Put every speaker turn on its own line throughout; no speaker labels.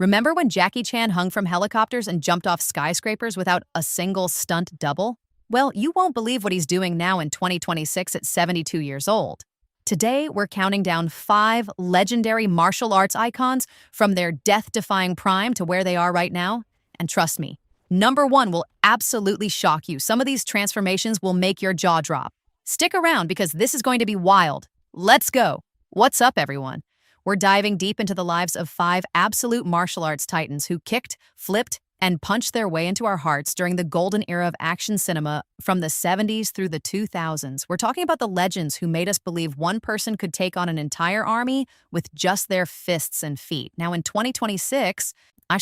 Remember when Jackie Chan hung from helicopters and jumped off skyscrapers without a single stunt double? Well, you won't believe what he's doing now in 2026 at 72 years old. Today, we're counting down 5 legendary martial arts icons from their death-defying prime to where they are right now. And trust me, number 1 will absolutely shock you. Some of these transformations will make your jaw drop. Stick around because this is going to be wild. Let's go. What's up, everyone? We're diving deep into the lives of 5 absolute martial arts titans who kicked, flipped, and punched their way into our hearts during the golden era of action cinema from the 70s through the 2000s. We're talking about the legends who made us believe one person could take on an entire army with just their fists and feet. Now, in 2026,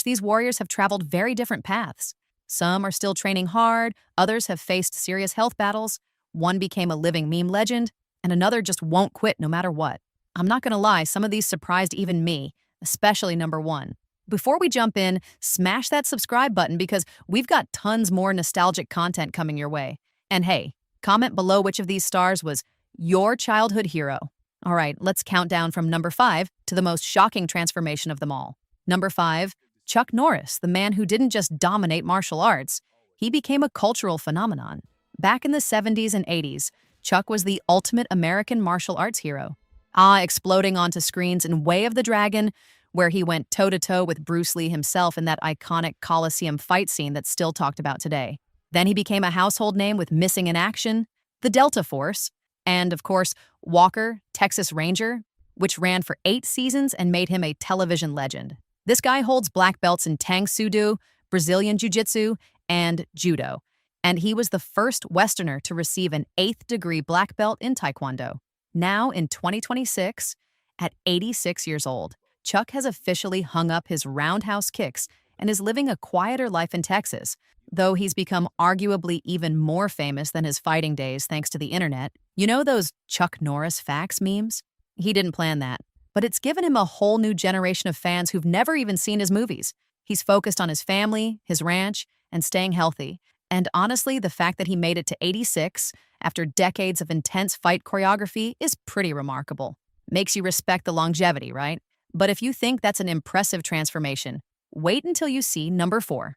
these warriors have traveled very different paths. Some are still training hard, others have faced serious health battles, one became a living meme legend, and another just won't quit no matter what. I'm not gonna lie, some of these surprised even me, especially number 1. Before we jump in, smash that subscribe button because we've got tons more nostalgic content coming your way. And hey, comment below which of these stars was your childhood hero. All right, let's count down from number 5 to the most shocking transformation of them all. Number 5, Chuck Norris, the man who didn't just dominate martial arts, he became a cultural phenomenon. Back in the 70s and 80s, Chuck was the ultimate American martial arts hero. Exploding onto screens in Way of the Dragon, where he went toe-to-toe with Bruce Lee himself in that iconic Coliseum fight scene that's still talked about today. Then he became a household name with Missing in Action, The Delta Force, and, of course, Walker, Texas Ranger, which ran for 8 seasons and made him a television legend. This guy holds black belts in Tang Soo Do, Brazilian Jiu-Jitsu, and Judo, and he was the first Westerner to receive an 8th degree black belt in Taekwondo. Now, in 2026, at 86 years old, Chuck has officially hung up his roundhouse kicks and is living a quieter life in Texas, though he's become arguably even more famous than his fighting days thanks to the internet. You know those Chuck Norris facts memes? He didn't plan that, but it's given him a whole new generation of fans who've never even seen his movies. He's focused on his family, his ranch, and staying healthy. And honestly, the fact that he made it to 86 after decades of intense fight choreography is pretty remarkable. Makes you respect the longevity, right? But if you think that's an impressive transformation, wait until you see number 4.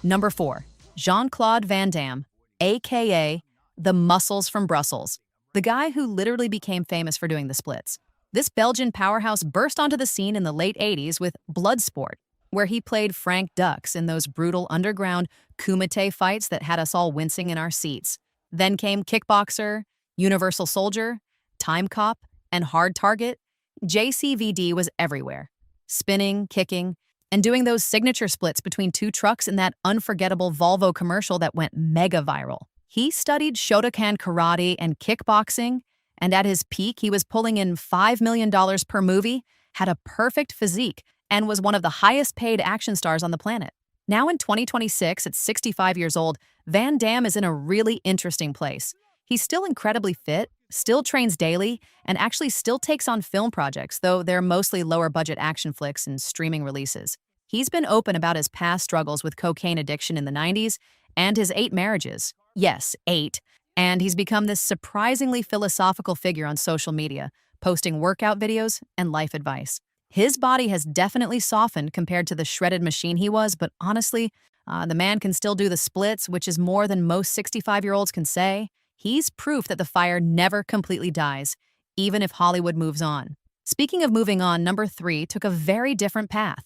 Number 4, Jean-Claude Van Damme, aka the Muscles from Brussels, the guy who literally became famous for doing the splits. This Belgian powerhouse burst onto the scene in the late 80s with Bloodsport, where he played Frank Dux in those brutal underground kumite fights that had us all wincing in our seats. Then came Kickboxer, Universal Soldier, Time Cop, and Hard Target. JCVD was everywhere, spinning, kicking, and doing those signature splits between 2 trucks in that unforgettable Volvo commercial that went mega viral. He studied Shotokan karate and kickboxing, and at his peak, he was pulling in $5 million per movie, had a perfect physique, and was one of the highest-paid action stars on the planet. Now in 2026, at 65 years old, Van Damme is in a really interesting place. He's still incredibly fit, still trains daily, and actually still takes on film projects, though they're mostly lower-budget action flicks and streaming releases. He's been open about his past struggles with cocaine addiction in the 90s and his 8 marriages. Yes, 8. And he's become this surprisingly philosophical figure on social media, posting workout videos and life advice. His body has definitely softened compared to the shredded machine he was, but honestly, the man can still do the splits, which is more than most 65-year-olds can say. He's proof that the fire never completely dies, even if Hollywood moves on. Speaking of moving on, number 3 took a very different path.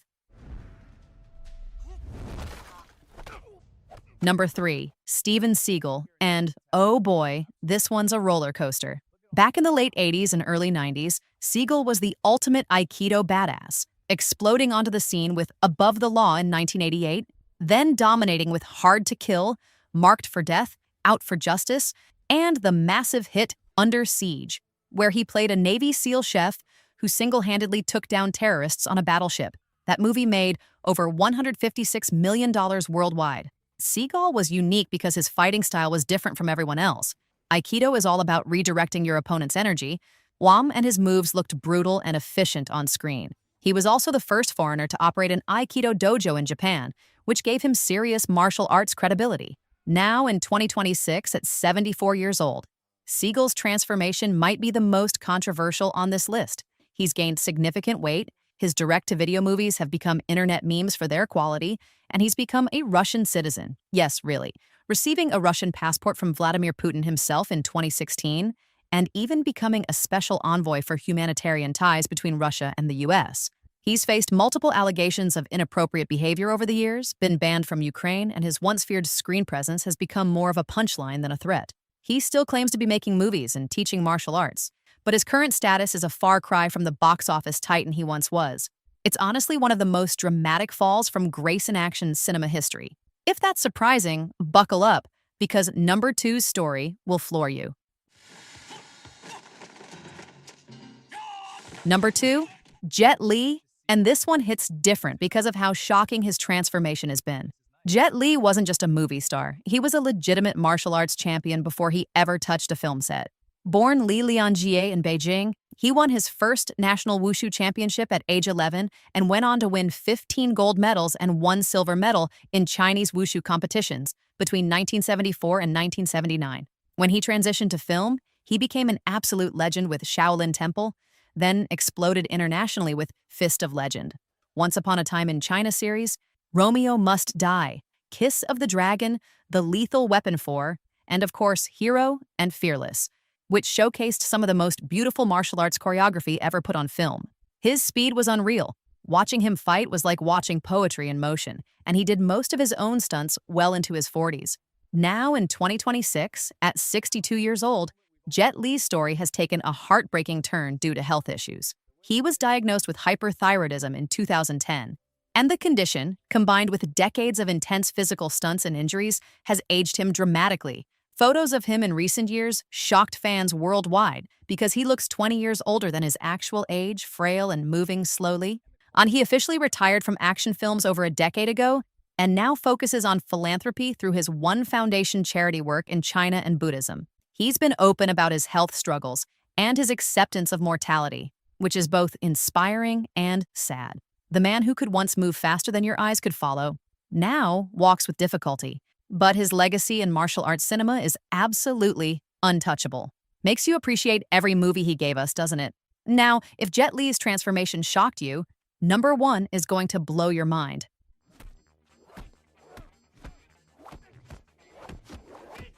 Number 3, Steven Seagal, and oh boy, this one's a roller coaster. Back in the late 80s and early 90s, Seagal was the ultimate Aikido badass, exploding onto the scene with Above the Law in 1988, then dominating with Hard to Kill, Marked for Death, Out for Justice, and the massive hit Under Siege, where he played a Navy SEAL chef who single-handedly took down terrorists on a battleship. That movie made over $156 million worldwide. Seagal was unique because his fighting style was different from everyone else. Aikido is all about redirecting your opponent's energy. Wam and his moves looked brutal and efficient on screen. He was also the first foreigner to operate an Aikido dojo in Japan, which gave him serious martial arts credibility. Now in 2026, at 74 years old, Seagal's transformation might be the most controversial on this list. He's gained significant weight, His direct-to-video movies have become internet memes for their quality, and he's become a Russian citizen. Yes, really. Receiving a Russian passport from Vladimir Putin himself in 2016, and even becoming a special envoy for humanitarian ties between Russia and the US. He's faced multiple allegations of inappropriate behavior over the years, been banned from Ukraine, and his once feared screen presence has become more of a punchline than a threat. He still claims to be making movies and teaching martial arts, but his current status is a far cry from the box office titan he once was. It's honestly one of the most dramatic falls from grace in action cinema history. If that's surprising, buckle up, because number two's story will floor you. Number 2, Jet Li, and this one hits different because of how shocking his transformation has been. Jet Li wasn't just a movie star, he was a legitimate martial arts champion before he ever touched a film set. Born Li Lianjie in Beijing, he won his first national wushu championship at age 11 and went on to win 15 gold medals and 1 silver medal in Chinese wushu competitions between 1974 and 1979. When he transitioned to film, he became an absolute legend with Shaolin Temple, then exploded internationally with Fist of Legend. Once Upon a Time in China series, Romeo Must Die, Kiss of the Dragon, The Lethal Weapon 4, and of course, Hero and Fearless, which showcased some of the most beautiful martial arts choreography ever put on film. His speed was unreal. Watching him fight was like watching poetry in motion, and he did most of his own stunts well into his 40s. Now in 2026, at 62 years old, Jet Li's story has taken a heartbreaking turn due to health issues. He was diagnosed with hyperthyroidism in 2010, and the condition, combined with decades of intense physical stunts and injuries, has aged him dramatically. Photos of him in recent years shocked fans worldwide because he looks 20 years older than his actual age, frail and moving slowly. He officially retired from action films over a decade ago and now focuses on philanthropy through his One Foundation charity work in China and Buddhism. He's been open about his health struggles and his acceptance of mortality, which is both inspiring and sad. The man who could once move faster than your eyes could follow now walks with difficulty, but his legacy in martial arts cinema is absolutely untouchable. Makes you appreciate every movie he gave us, doesn't it? Now, if Jet Li's transformation shocked you, number 1 is going to blow your mind.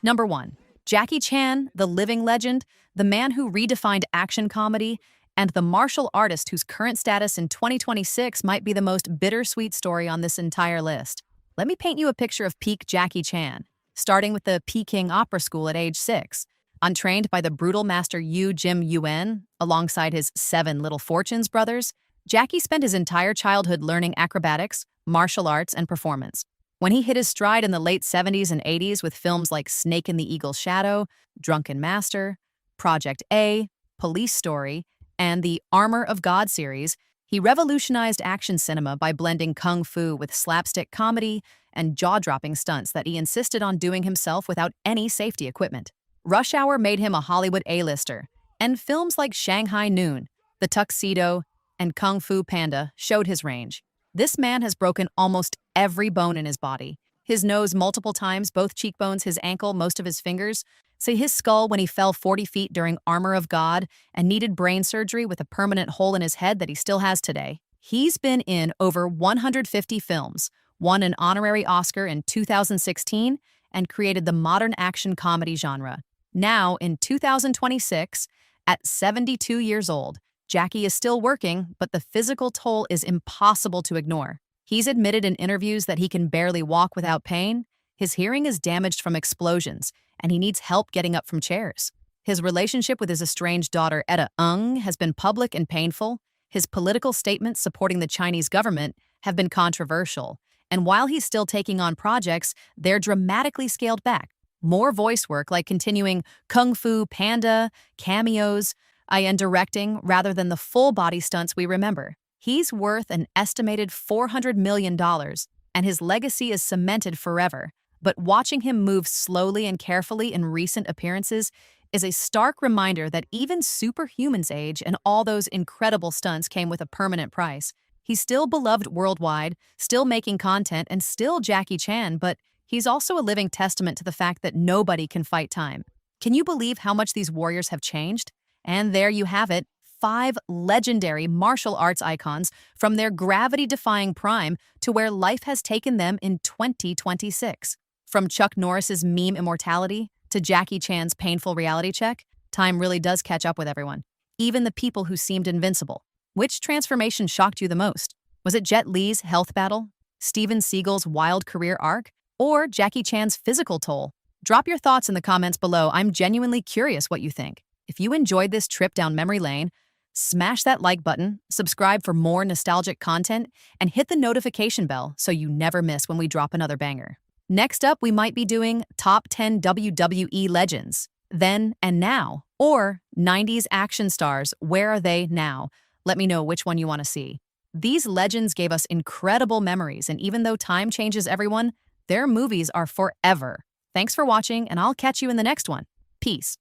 Number 1. Jackie Chan, the living legend, the man who redefined action comedy, and the martial artist whose current status in 2026 might be the most bittersweet story on this entire list. Let me paint you a picture of peak Jackie Chan, starting with the Peking Opera School at age 6. Untrained by the brutal master Yu Jim Yuen, alongside his 7 Little Fortunes brothers, Jackie spent his entire childhood learning acrobatics, martial arts, and performance. When he hit his stride in the late 70s and 80s with films like Snake in the Eagle's Shadow, Drunken Master, Project A, Police Story, and the Armor of God series, he revolutionized action cinema by blending kung fu with slapstick comedy and jaw-dropping stunts that he insisted on doing himself without any safety equipment. Rush Hour made him a Hollywood A-lister, and films like Shanghai Noon, The Tuxedo, and Kung Fu Panda showed his range. This man has broken almost every bone in his body. His nose multiple times, both cheekbones, his ankle, most of his fingers. See his skull when he fell 40 feet during Armor of God and needed brain surgery with a permanent hole in his head that he still has today. He's been in over 150 films, won an honorary Oscar in 2016, and created the modern action comedy genre. Now, in 2026, at 72 years old, Jackie is still working, but the physical toll is impossible to ignore. He's admitted in interviews that he can barely walk without pain, his hearing is damaged from explosions, and he needs help getting up from chairs. His relationship with his estranged daughter Etta Ng has been public and painful. His political statements supporting the Chinese government have been controversial, and while he's still taking on projects, they're dramatically scaled back. More voice work like continuing Kung Fu Panda, cameos, and directing rather than the full-body stunts we remember. He's worth an estimated $400 million, and his legacy is cemented forever. But watching him move slowly and carefully in recent appearances is a stark reminder that even superhuman's age and all those incredible stunts came with a permanent price. He's still beloved worldwide, still making content, and still Jackie Chan, but he's also a living testament to the fact that nobody can fight time. Can you believe how much these warriors have changed? And there you have it, 5 legendary martial arts icons from their gravity-defying prime to where life has taken them in 2026. From Chuck Norris's meme immortality to Jackie Chan's painful reality check, time really does catch up with everyone, even the people who seemed invincible. Which transformation shocked you the most? Was it Jet Li's health battle, Steven Seagal's wild career arc, or Jackie Chan's physical toll? Drop your thoughts in the comments below. I'm genuinely curious what you think. If you enjoyed this trip down memory lane, smash that like button, subscribe for more nostalgic content, and hit the notification bell so you never miss when we drop another banger. Next up, we might be doing Top 10 WWE Legends, Then and Now, or 90s action stars, Where Are They Now? Let me know which one you want to see. These legends gave us incredible memories, and even though time changes everyone, their movies are forever. Thanks for watching, and I'll catch you in the next one. Peace.